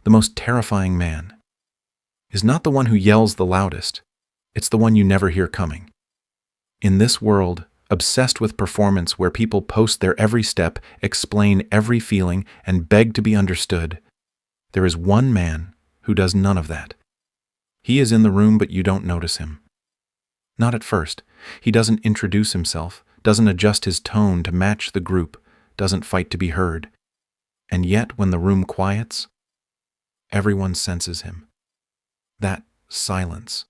The most terrifying man is not the one who yells the loudest, it's the one you never hear coming. In this world, obsessed with performance where people post their every step, explain every feeling, and beg to be understood, there is one man who does none of that. He is in the room, but you don't notice him. Not at first. He doesn't introduce himself, doesn't adjust his tone to match the group, doesn't fight to be heard. And yet, when the room quiets, everyone senses him. That silence,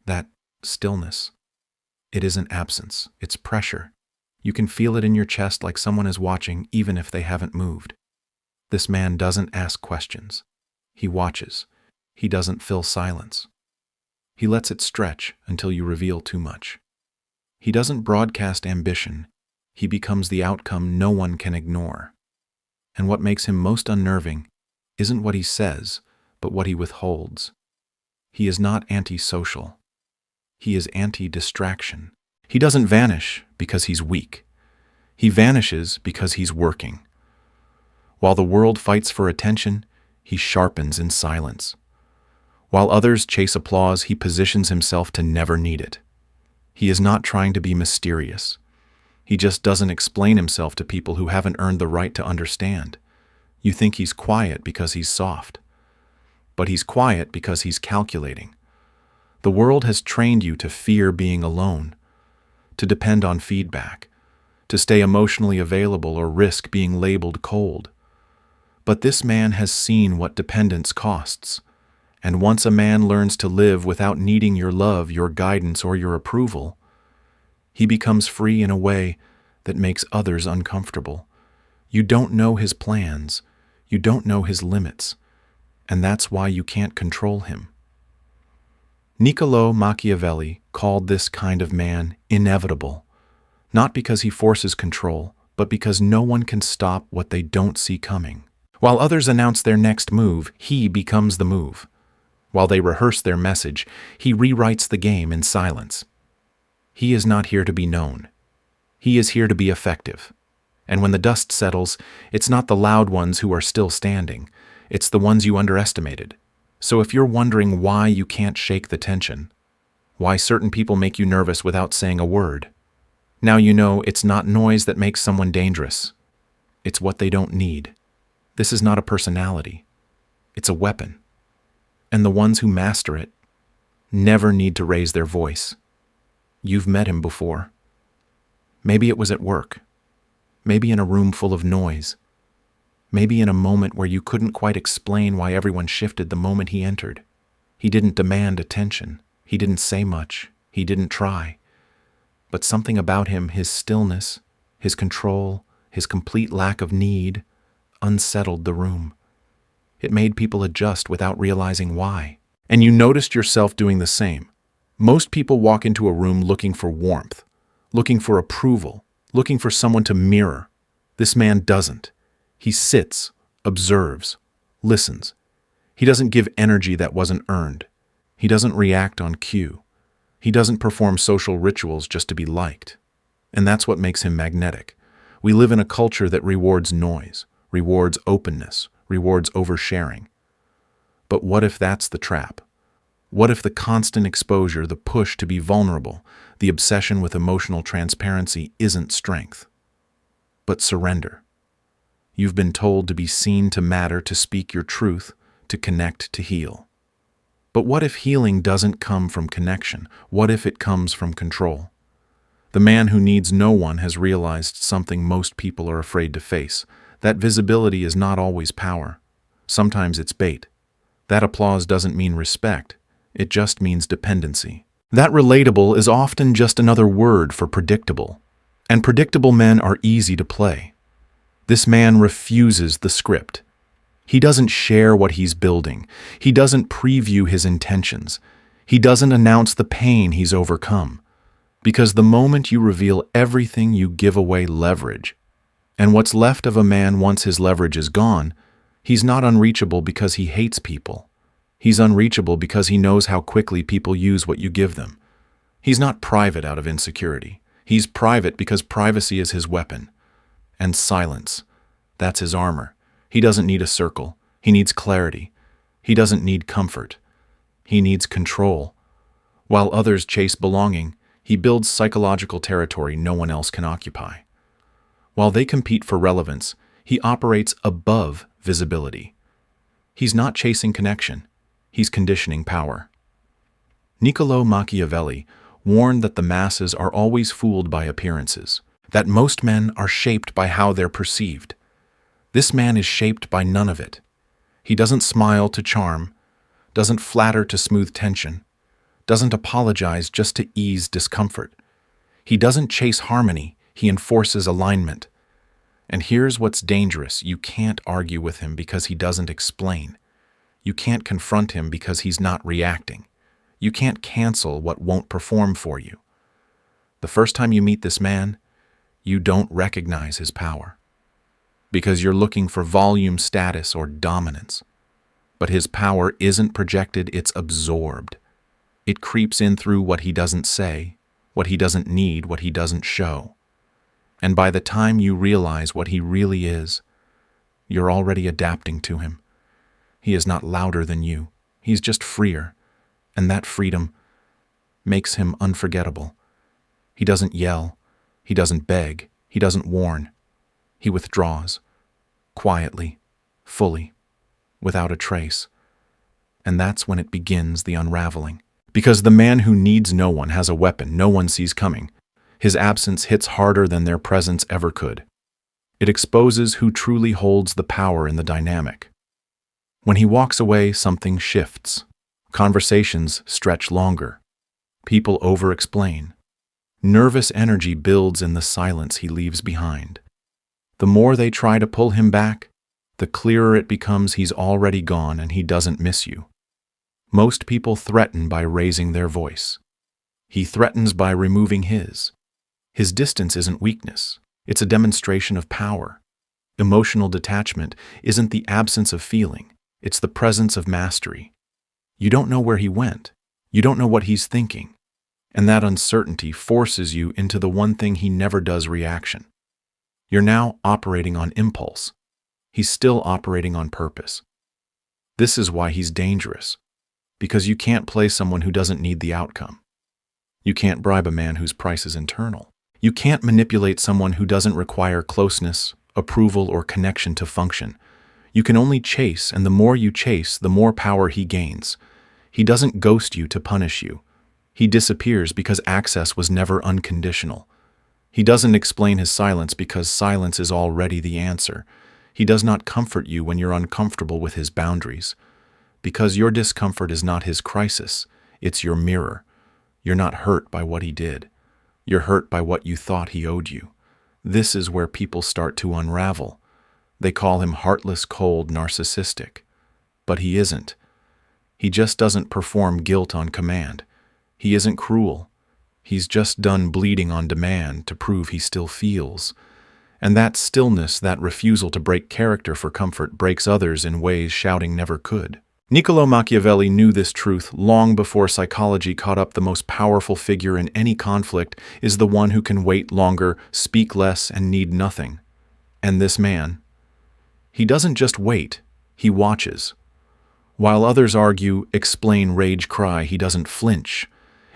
that stillness, it isn't absence, it's pressure. You can feel it in your chest like someone is watching even if they haven't moved. This man doesn't ask questions. He watches. He doesn't fill silence. He lets it stretch until you reveal too much. He doesn't broadcast ambition. He becomes the outcome no one can ignore. And what makes him most unnerving isn't what he says, but what he withholds. He is not antisocial. He is anti-distraction. He doesn't vanish because he's weak. He vanishes because he's working. While the world fights for attention, he sharpens in silence. While others chase applause, he positions himself to never need it. He is not trying to be mysterious. He just doesn't explain himself to people who haven't earned the right to understand. You think he's quiet because he's soft. But he's quiet because he's calculating. The world has trained you to fear being alone, to depend on feedback, to stay emotionally available or risk being labeled cold. But this man has seen what dependence costs. And once a man learns to live without needing your love, your guidance, or your approval, he becomes free in a way that makes others uncomfortable. You don't know his plans. You don't know his limits. And that's why you can't control him. Niccolo Machiavelli called this kind of man inevitable, not because he forces control, but because no one can stop what they don't see coming. While others announce their next move, he becomes the move. While they rehearse their message, he rewrites the game in silence. He is not here to be known. He is here to be effective. And when the dust settles, it's not the loud ones who are still standing. It's the ones you underestimated. So if you're wondering why you can't shake the tension, why certain people make you nervous without saying a word, now you know it's not noise that makes someone dangerous. It's what they don't need. This is not a personality. It's a weapon. And the ones who master it never need to raise their voice. You've met him before. Maybe it was at work. Maybe in a room full of noise. Maybe in a moment where you couldn't quite explain why everyone shifted the moment he entered. He didn't demand attention. He didn't say much. He didn't try. But something about him, his stillness, his control, his complete lack of need, unsettled the room. It made people adjust without realizing why. And you noticed yourself doing the same. Most people walk into a room looking for warmth, looking for approval, looking for someone to mirror. This man doesn't. He sits, observes, listens. He doesn't give energy that wasn't earned. He doesn't react on cue. He doesn't perform social rituals just to be liked. And that's what makes him magnetic. We live in a culture that rewards noise, rewards openness, rewards oversharing. But what if that's the trap? What if the constant exposure, the push to be vulnerable, the obsession with emotional transparency isn't strength, but surrender? You've been told to be seen, to matter, to speak your truth, to connect, to heal. But what if healing doesn't come from connection? What if it comes from control? The man who needs no one has realized something most people are afraid to face. That visibility is not always power. Sometimes it's bait. That applause doesn't mean respect. It just means dependency. That relatable is often just another word for predictable. And predictable men are easy to play. This man refuses the script. He doesn't share what he's building. He doesn't preview his intentions. He doesn't announce the pain he's overcome. Because the moment you reveal everything, you give away leverage. And what's left of a man once his leverage is gone, he's not unreachable because he hates people. He's unreachable because he knows how quickly people use what you give them. He's not private out of insecurity. He's private because privacy is his weapon. And silence, that's his armor. He doesn't need a circle. He needs clarity. He doesn't need comfort. He needs control. While others chase belonging, he builds psychological territory no one else can occupy. While they compete for relevance, he operates above visibility. He's not chasing connection. He's conditioning power. Niccolo Machiavelli warned that the masses are always fooled by appearances, that most men are shaped by how they're perceived. This man is shaped by none of it. He doesn't smile to charm, doesn't flatter to smooth tension, doesn't apologize just to ease discomfort. He doesn't chase harmony, he enforces alignment. And here's what's dangerous: you can't argue with him because he doesn't explain. You can't confront him because he's not reacting. You can't cancel what won't perform for you. The first time you meet this man, you don't recognize his power, because you're looking for volume, status, or dominance. But his power isn't projected, it's absorbed. It creeps in through what he doesn't say, what he doesn't need, what he doesn't show. And by the time you realize what he really is, you're already adapting to him. He is not louder than you. He's just freer. And that freedom makes him unforgettable. He doesn't yell. He doesn't beg. He doesn't warn. He withdraws, quietly, fully, without a trace. And that's when it begins the unraveling. Because the man who needs no one has a weapon no one sees coming. His absence hits harder than their presence ever could. It exposes who truly holds the power in the dynamic. When he walks away, something shifts. Conversations stretch longer. People over-explain. Nervous energy builds in the silence he leaves behind. The more they try to pull him back, the clearer it becomes he's already gone and he doesn't miss you. Most people threaten by raising their voice. He threatens by removing his. His distance isn't weakness. It's a demonstration of power. Emotional detachment isn't the absence of feeling. It's the presence of mastery. You don't know where he went. You don't know what he's thinking. And that uncertainty forces you into the one thing he never does: reaction. You're now operating on impulse. He's still operating on purpose. This is why he's dangerous. Because you can't play someone who doesn't need the outcome. You can't bribe a man whose price is internal. You can't manipulate someone who doesn't require closeness, approval, or connection to function. You can only chase, and the more you chase, the more power he gains. He doesn't ghost you to punish you. He disappears because access was never unconditional. He doesn't explain his silence because silence is already the answer. He does not comfort you when you're uncomfortable with his boundaries. Because your discomfort is not his crisis, it's your mirror. You're not hurt by what he did. You're hurt by what you thought he owed you. This is where people start to unravel. They call him heartless, cold, narcissistic. But he isn't. He just doesn't perform guilt on command. He isn't cruel. He's just done bleeding on demand to prove he still feels. And that stillness, that refusal to break character for comfort, breaks others in ways shouting never could. Niccolo Machiavelli knew this truth long before psychology caught up. The most powerful figure in any conflict is the one who can wait longer, speak less, and need nothing. And this man, he doesn't just wait, he watches. While others argue, explain, rage, cry, he doesn't flinch.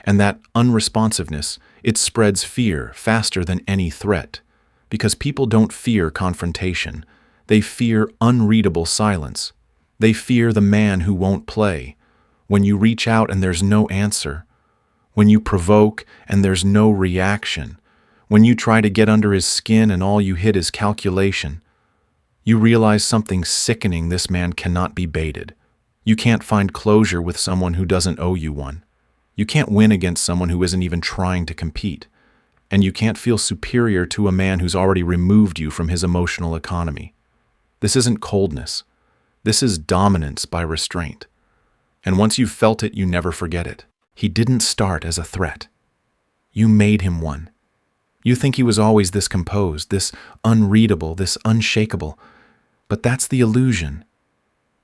And that unresponsiveness, it spreads fear faster than any threat. Because people don't fear confrontation. They fear unreadable silence. They fear the man who won't play. When you reach out and there's no answer. When you provoke and there's no reaction. When you try to get under his skin and all you hit is calculation. You realize something sickening: this man cannot be baited. You can't find closure with someone who doesn't owe you one. You can't win against someone who isn't even trying to compete. And you can't feel superior to a man who's already removed you from his emotional economy. This isn't coldness. This is dominance by restraint. And once you've felt it, you never forget it. He didn't start as a threat. You made him one. You think he was always this composed, this unreadable, this unshakable. But that's the illusion.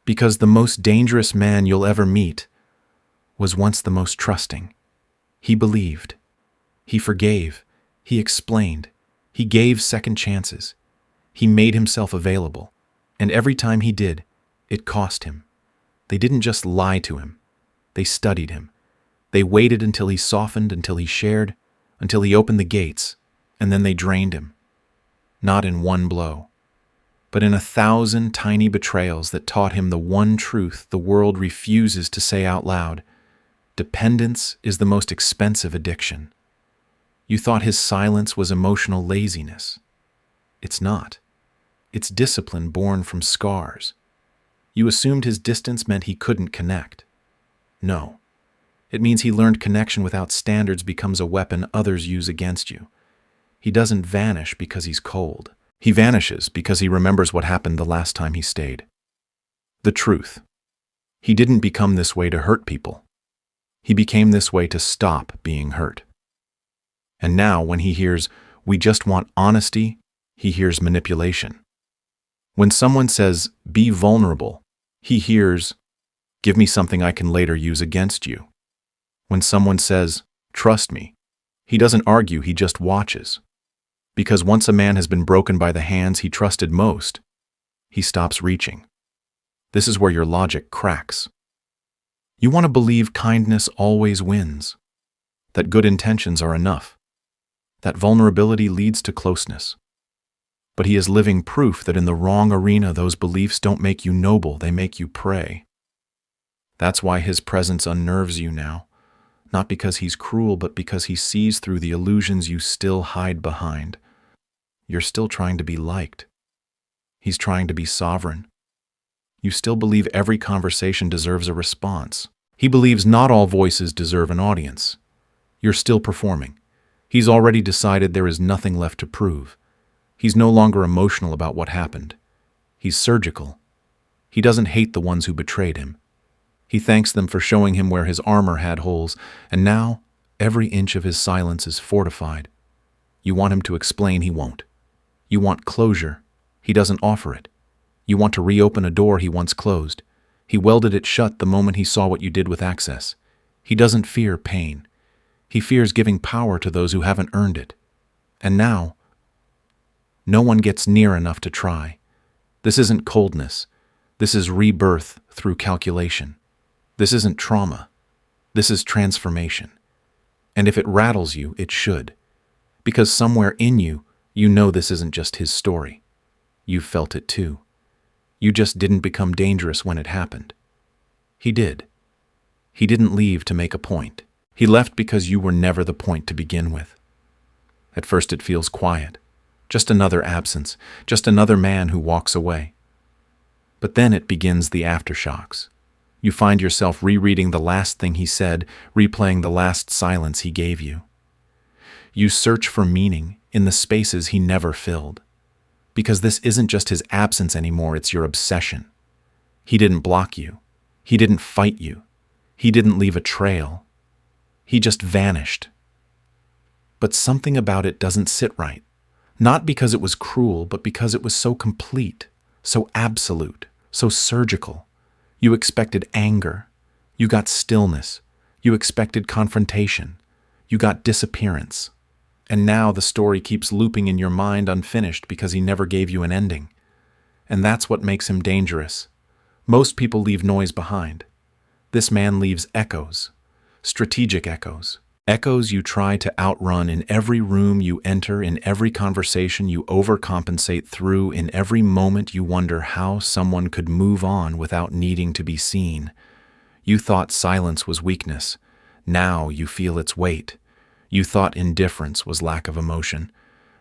Because the most dangerous man you'll ever meet was once the most trusting. He believed. He forgave. He explained. He gave second chances. He made himself available. And every time he did, it cost him. They didn't just lie to him. They studied him. They waited until he softened, until he shared, until he opened the gates, and then they drained him. Not in one blow, but in 1,000 tiny betrayals that taught him the one truth the world refuses to say out loud. Dependence is the most expensive addiction. You thought his silence was emotional laziness. It's not. It's discipline born from scars. You assumed his distance meant he couldn't connect. No. It means he learned connection without standards becomes a weapon others use against you. He doesn't vanish because he's cold. He vanishes because he remembers what happened the last time he stayed. The truth. He didn't become this way to hurt people. He became this way to stop being hurt. And now, when he hears, "We just want honesty," he hears manipulation. When someone says, "Be vulnerable," he hears, "Give me something I can later use against you." When someone says, "Trust me," he doesn't argue, he just watches. Because once a man has been broken by the hands he trusted most, he stops reaching. This is where your logic cracks. You want to believe kindness always wins, that good intentions are enough, that vulnerability leads to closeness. But he is living proof that in the wrong arena those beliefs don't make you noble, they make you prey. That's why his presence unnerves you now, not because he's cruel, but because he sees through the illusions you still hide behind. You're still trying to be liked. He's trying to be sovereign. You still believe every conversation deserves a response. He believes not all voices deserve an audience. You're still performing. He's already decided there is nothing left to prove. He's no longer emotional about what happened. He's surgical. He doesn't hate the ones who betrayed him. He thanks them for showing him where his armor had holes, and now every inch of his silence is fortified. You want him to explain, he won't. You want closure. He doesn't offer it. You want to reopen a door he once closed. He welded it shut the moment he saw what you did with access. He doesn't fear pain. He fears giving power to those who haven't earned it. And now, no one gets near enough to try. This isn't coldness. This is rebirth through calculation. This isn't trauma. This is transformation. And if it rattles you, it should. Because somewhere in you, you know this isn't just his story. You felt it too. You just didn't become dangerous when it happened. He did. He didn't leave to make a point. He left because you were never the point to begin with. At first it feels quiet. Just another absence. Just another man who walks away. But then it begins the aftershocks. You find yourself rereading the last thing he said, replaying the last silence he gave you. You search for meaning in the spaces he never filled. Because this isn't just his absence anymore, it's your obsession. He didn't block you. He didn't fight you. He didn't leave a trail. He just vanished. But something about it doesn't sit right. Not because it was cruel, but because it was so complete, so absolute, so surgical. You expected anger. You got stillness. You expected confrontation. You got disappearance. And now the story keeps looping in your mind unfinished because he never gave you an ending. And that's what makes him dangerous. Most people leave noise behind. This man leaves echoes, strategic echoes. Echoes you try to outrun in every room you enter, in every conversation you overcompensate through, in every moment you wonder how someone could move on without needing to be seen. You thought silence was weakness. Now you feel its weight. You thought indifference was lack of emotion.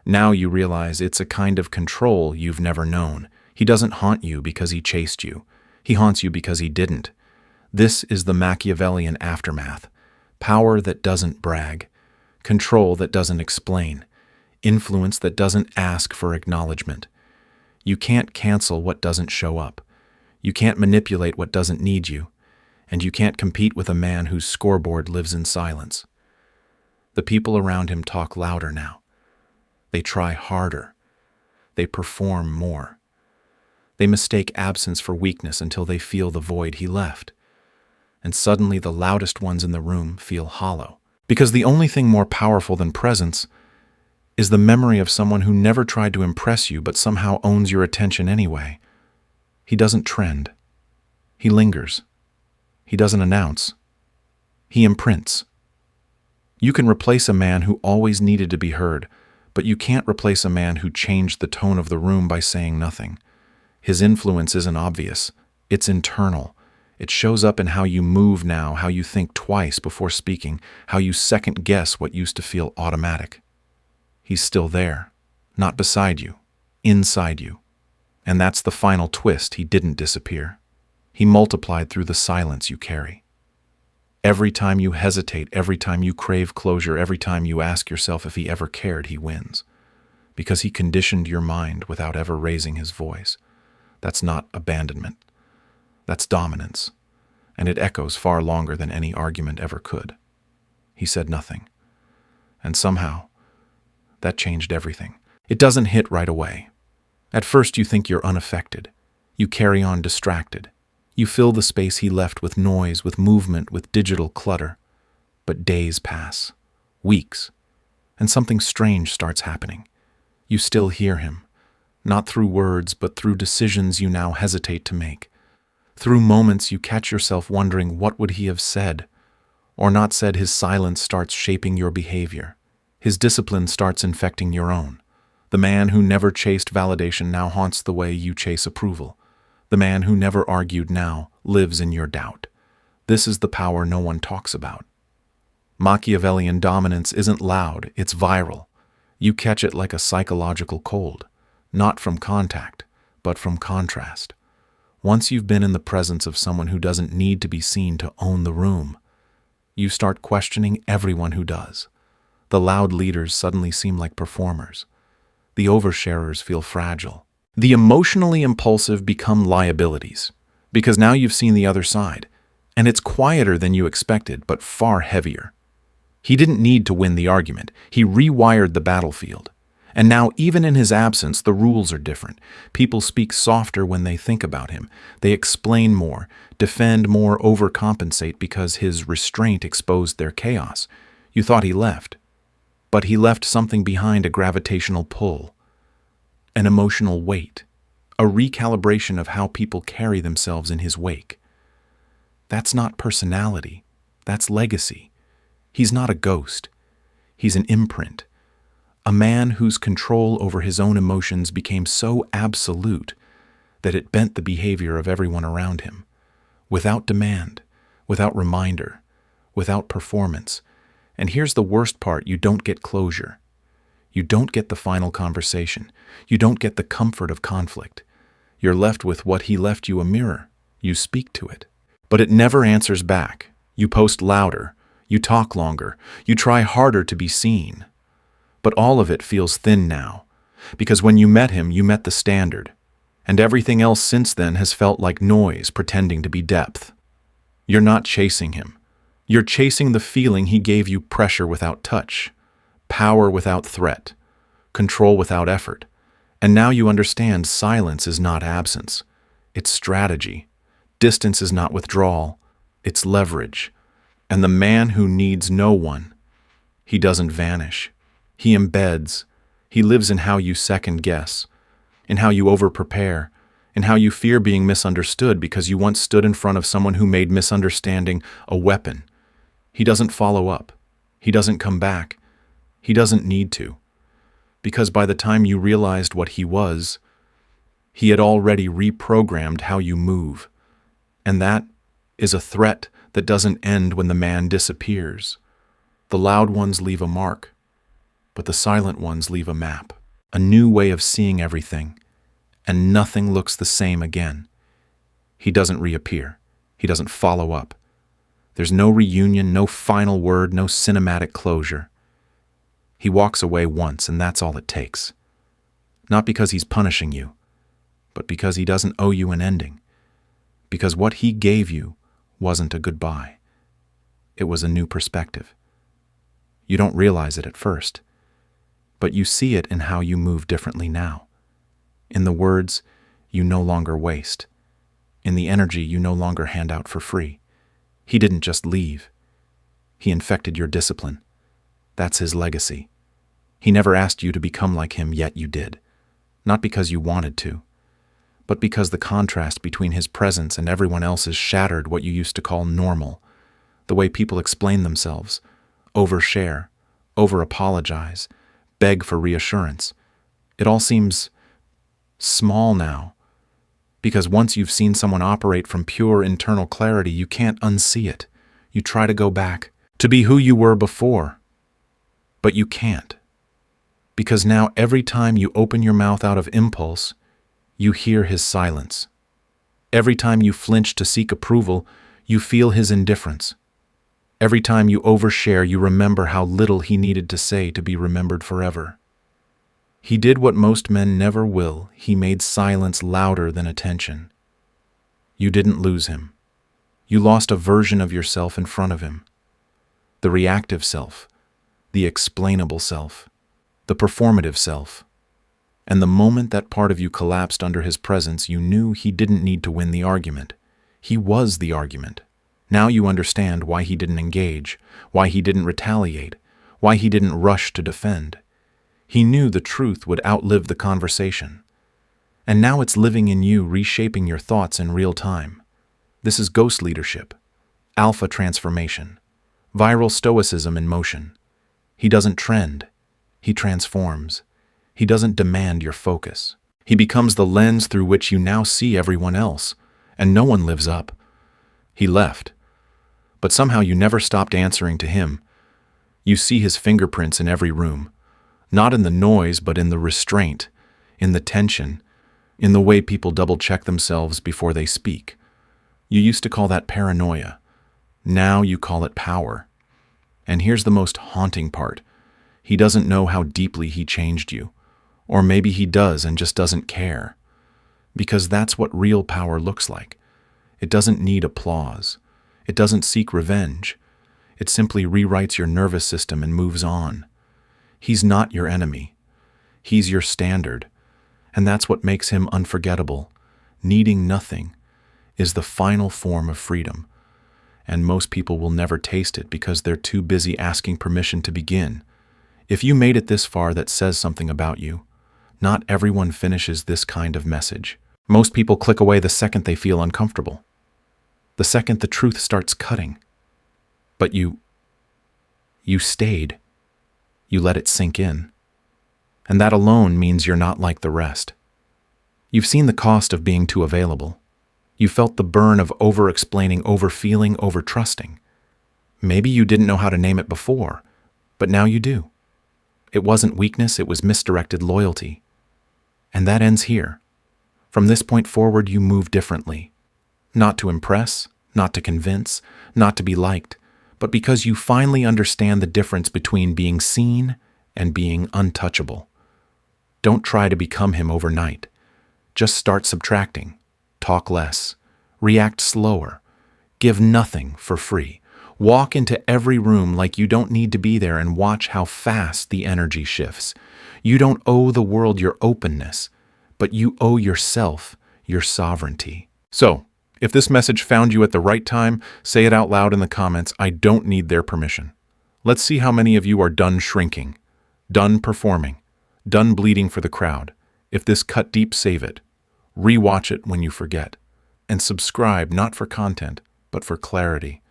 Now you realize it's a kind of control you've never known. He doesn't haunt you because he chased you. He haunts you because he didn't. This is the Machiavellian aftermath. Power that doesn't brag. Control that doesn't explain. Influence that doesn't ask for acknowledgement. You can't cancel what doesn't show up. You can't manipulate what doesn't need you. And you can't compete with a man whose scoreboard lives in silence. The people around him talk louder now. They try harder. They perform more. They mistake absence for weakness until they feel the void he left. And suddenly the loudest ones in the room feel hollow. Because the only thing more powerful than presence is the memory of someone who never tried to impress you but somehow owns your attention anyway. He doesn't trend. He lingers. He doesn't announce. He imprints. You can replace a man who always needed to be heard, but you can't replace a man who changed the tone of the room by saying nothing. His influence isn't obvious. It's internal. It shows up in how you move now, how you think twice before speaking, how you second-guess what used to feel automatic. He's still there, not beside you, inside you. And that's the final twist. He didn't disappear. He multiplied through the silence you carry. Every time you hesitate, every time you crave closure, every time you ask yourself if he ever cared, he wins. Because he conditioned your mind without ever raising his voice. That's not abandonment. That's dominance. And it echoes far longer than any argument ever could. He said nothing. And somehow, that changed everything. It doesn't hit right away. At first you think you're unaffected. You carry on distracted. You fill the space he left with noise, with movement, with digital clutter. But days pass, weeks, and something strange starts happening. You still hear him, not through words, but through decisions you now hesitate to make. Through moments you catch yourself wondering what would he have said, or not said. His silence starts shaping your behavior. His discipline starts infecting your own. The man who never chased validation now haunts the way you chase approval. The man who never argued now lives in your doubt. This is the power no one talks about. Machiavellian dominance isn't loud, it's viral. You catch it like a psychological cold, not from contact, but from contrast. Once you've been in the presence of someone who doesn't need to be seen to own the room, you start questioning everyone who does. The loud leaders suddenly seem like performers. The oversharers feel fragile. The emotionally impulsive become liabilities, because now you've seen the other side, and it's quieter than you expected, but far heavier. He didn't need to win the argument. He rewired the battlefield. And now, even in his absence, the rules are different. People speak softer when they think about him. They explain more, defend more, overcompensate because his restraint exposed their chaos. You thought he left, but he left something behind: a gravitational pull, an emotional weight, a recalibration of how people carry themselves in his wake. That's not personality, that's legacy. He's not a ghost, he's an imprint. A man whose control over his own emotions became so absolute that it bent the behavior of everyone around him. Without demand, without reminder, without performance. And here's the worst part: you don't get closure. You don't get the final conversation. You don't get the comfort of conflict. You're left with what he left you: a mirror. You speak to it, but it never answers back. You post louder. You talk longer. You try harder to be seen. But all of it feels thin now, because when you met him, you met the standard, and everything else since then has felt like noise pretending to be depth. You're not chasing him. You're chasing the feeling he gave you: pressure without touch, power without threat, control without effort. And now you understand silence is not absence. It's strategy. Distance is not withdrawal. It's leverage. And the man who needs no one, he doesn't vanish. He embeds. He lives in how you second-guess, in how you over-prepare, in how you fear being misunderstood because you once stood in front of someone who made misunderstanding a weapon. He doesn't follow up. He doesn't come back. He doesn't need to. Because by the time you realized what he was, he had already reprogrammed how you move. And that is a threat that doesn't end when the man disappears. The loud ones leave a mark, but the silent ones leave a map, a new way of seeing everything, and nothing looks the same again. He doesn't reappear. He doesn't follow up. There's no reunion, no final word, no cinematic closure. He walks away once, and that's all it takes. Not because he's punishing you, but because he doesn't owe you an ending. Because what he gave you wasn't a goodbye. It was a new perspective. You don't realize it at first, but you see it in how you move differently now. In the words you no longer waste. In the energy you no longer hand out for free. He didn't just leave. He infected your discipline. That's his legacy. He never asked you to become like him, yet you did. Not because you wanted to, but because the contrast between his presence and everyone else's shattered what you used to call normal. The way people explain themselves, overshare, over-apologize, beg for reassurance. It all seems small now, because once you've seen someone operate from pure internal clarity, you can't unsee it. You try to go back to be who you were before, but you can't. Because now every time you open your mouth out of impulse, you hear his silence. Every time you flinch to seek approval, you feel his indifference. Every time you overshare, you remember how little he needed to say to be remembered forever. He did what most men never will. He made silence louder than attention. You didn't lose him. You lost a version of yourself in front of him. The reactive self, the explainable self, the performative self. And the moment that part of you collapsed under his presence, you knew he didn't need to win the argument. He was the argument. Now you understand why he didn't engage, why he didn't retaliate, why he didn't rush to defend. He knew the truth would outlive the conversation. And now it's living in you, reshaping your thoughts in real time. This is ghost leadership, alpha transformation, viral stoicism in motion. He doesn't trend. He transforms. He doesn't demand your focus. He becomes the lens through which you now see everyone else, and no one lives up. He left. But somehow you never stopped answering to him. You see his fingerprints in every room, not in the noise, but in the restraint, in the tension, in the way people double-check themselves before they speak. You used to call that paranoia. Now you call it power. And here's the most haunting part. He doesn't know how deeply he changed you. Or maybe he does and just doesn't care. Because that's what real power looks like. It doesn't need applause. It doesn't seek revenge. It simply rewrites your nervous system and moves on. He's not your enemy. He's your standard. And that's what makes him unforgettable. Needing nothing is the final form of freedom. And most people will never taste it because they're too busy asking permission to begin. If you made it this far, that says something about you. Not everyone finishes this kind of message. Most people click away the second they feel uncomfortable. The second the truth starts cutting. But you stayed. You let it sink in. And that alone means you're not like the rest. You've seen the cost of being too available. You felt the burn of over-explaining, over-feeling, over-trusting. Maybe you didn't know how to name it before, but now you do. It wasn't weakness, it was misdirected loyalty. And that ends here. From this point forward, you move differently. Not to impress, not to convince, not to be liked, but because you finally understand the difference between being seen and being untouchable. Don't try to become him overnight. Just start subtracting. Talk less. React slower. Give nothing for free. Walk into every room like you don't need to be there and watch how fast the energy shifts. You don't owe the world your openness, but you owe yourself your sovereignty. So, if this message found you at the right time, say it out loud in the comments. I don't need their permission. Let's see how many of you are done shrinking, done performing, done bleeding for the crowd. If this cut deep, save it. Rewatch it when you forget. And subscribe not for content, but for clarity.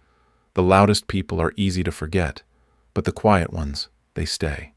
The loudest people are easy to forget, but the quiet ones, they stay.